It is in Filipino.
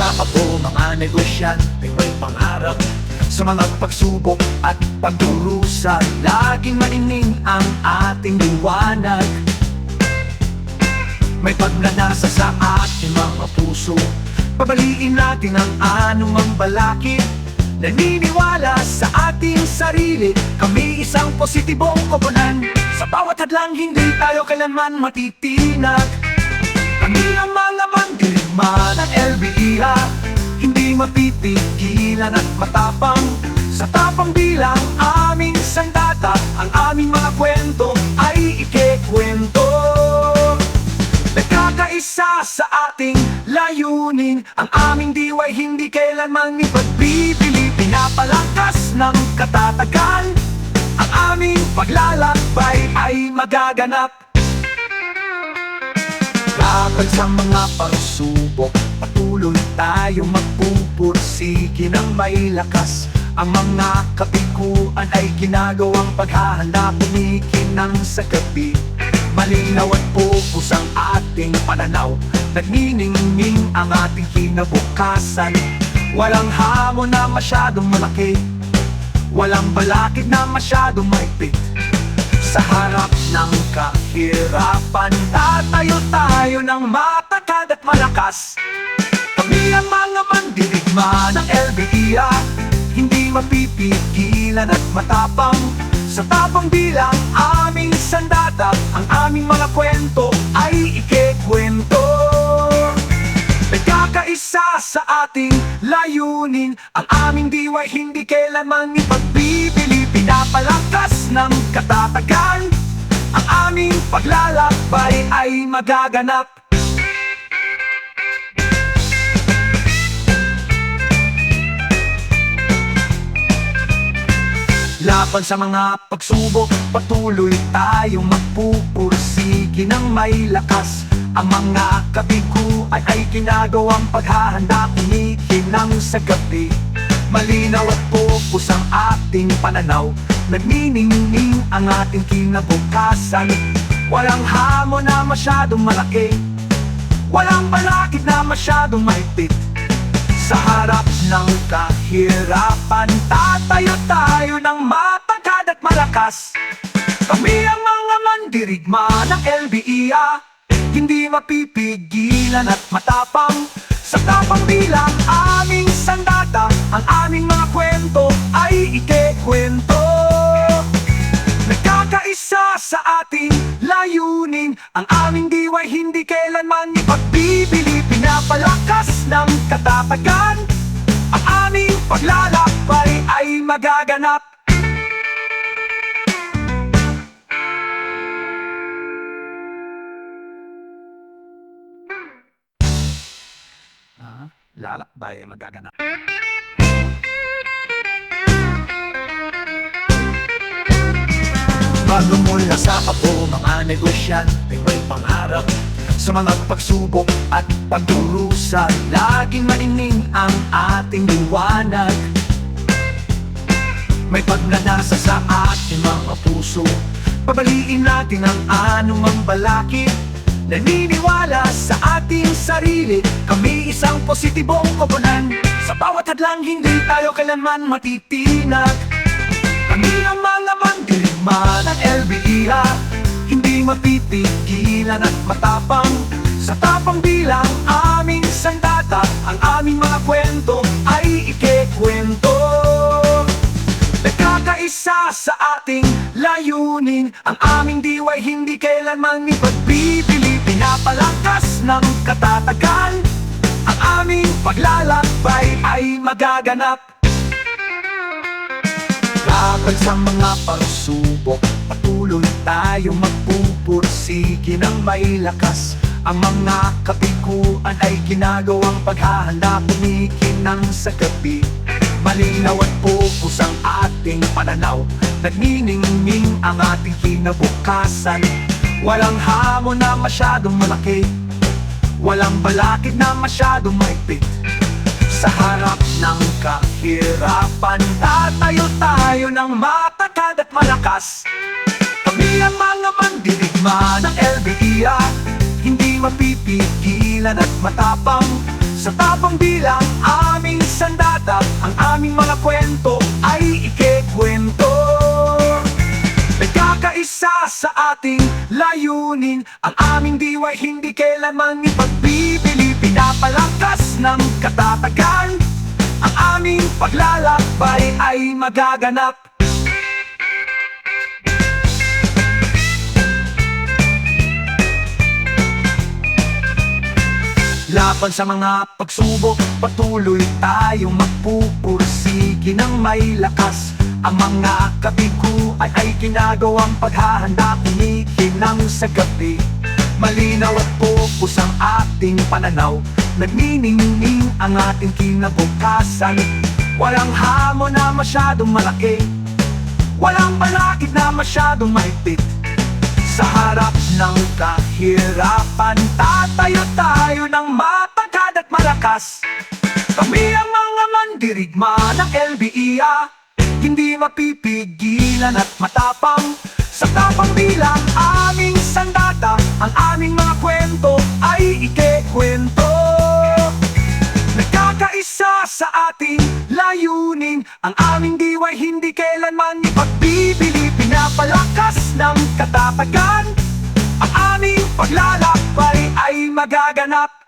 sa abo, mga negosyante may pangarap. Sa mga pagsubok at pagdurusa, laging manining ang ating liwanag. May pagnanasa sa ating mga puso, pabaliin natin ang anumang balakid. Naniniwala sa ating sarili, kami isang positibong koponan. Sa bawat hadlang hindi tayo kailanman matitinag. Kami ang mga mandirigma ng LBIA, hindi mapipigilan at matapang. Sa tapang bilang aming sandata, ang aming mga kwento ay ikikwento. Nagkakaisa sa ating layunin, ang aming diway hindi kailanman ipagbibili. Pinapalakas ng katatagan, ang aming paglalakbay ay magaganap. Laban sa mga pagsubok, patuloy tayong magpupursige ng may lakas. Ang mga kabiguan ay ginagawang paghahanda, kumikinang sa gabi. Malinaw at focus ang ating pananaw, nagniningning ang ating kinabukasan. Walang hamon na masyadong malaki, walang balakid na masyadong maipit. Sa harap ng kahirapan, tatayo tayo ng matatag at malakas. Kami ang mga mandirigma ng LBIA, hindi mapipigilan at matapang. Sa tapang bilang aming sandata, ang aming mga kwento ay ikikwento. Nagkakaisa sa ating layunin, ang aming diway hindi kailanman ipagbibili. Pinapalakas ng katatagan, ang aming paglalakbay ay magaganap. Laban sa mga pagsubok, patuloy tayong magpupursige ng may lakas. Ang mga kabiguan ay ginagawang paghahanda, kumikinang sa gabi. Malinaw at focus ang ating pananaw, nagniningning ang ating kinabukasan. Walang hamon na masyadong malaki, walang balakid na masyadong mahigpit. Sa harap ng kahirapan, tatayo tayo ng matatag at malakas. Kami ang mga mandirigma ng LBIA, hindi mapipigilan at matapang. Sa tapang bilang aming sandata, ang aming mga kwento ay ikikwento. Nagkakaisa sa ating layunin, ang aming diway hindi kailanman ipagbibili. Pinapalakas ng katatagan, ang aming paglalakbay ay magaganap. Lalakbay ay magaganap. Bago mula sa abo, mga negosyante may pangarap. Sa mga pagsubok at pagdurusa, laging manining ang ating liwanag. May pagnanasa sa ating mga puso, pabaliin natin ang anumang balakid. Naniniwala sa ating sarili, kami isang positibong koponan. Sa bawat hadlang hindi tayo kailanman matitinag. Kami ang mga mandirigma ng LBIA, hindi mapipigilan at matapang. Sa tapang bilang aming sandata, ang aming mga kwento ay ikikwento. Nagkakaisa sa ating layunin, ang aming diway hindi kailanman ipagbibili. Pinapalakas ng katatagan, ang aming paglalakbay ay magaganap. Laban sa mga pagsubok, patuloy tayong magpupursige ng may lakas. Ang mga kabiguan ay ginagawang paghahanda, kumikinang sa gabi. Malinaw at focus ang ating pananaw, nagniningning ang ating kinabukasan. Walang hamon na masyadong malaki, walang balakid na masyadong mahigpit. Sa harap ng kahirapan, tatayo tayo ng matatag at malakas. Kami ang mga mandirigma ng LBIA, hindi mapipigilan at matapang. Sa Sa tapang bilang aming sandata, ang aming mga kwento ay ikikwento. Nagkakaisa sa ating layunin, ang aming diwa'y hindi kailanman ipagbibili. Pinapalakas ng katatagan, ang aming paglalakbay ay magaganap. Laban sa mga pagsubok, patuloy tayong magpupursigi ng may lakas. Ang mga kabiguan ay ginagawang paghahanda, kumikinang sa gabi. Malinaw at focus ang ating pananaw, nagniningning ang ating kinabukasan. Walang hamon na masyadong malaki, walang balakid na masyadong mahigpit. Sa harap ng kahirapan, tatayo tayo ng matagad at malakas. Kami ang mga mandirigma ng LBIA, hindi mapipigilan at matapang. Sa tapang bilang aming sandata, ang aming mga kwento ay ikikwento. Nagkakaisa sa ating layunin, ang aming diwa'y hindi kailanman ipagbibili. Pinapalakas ng katatagan, ang aming paglalakbay ay magaganap.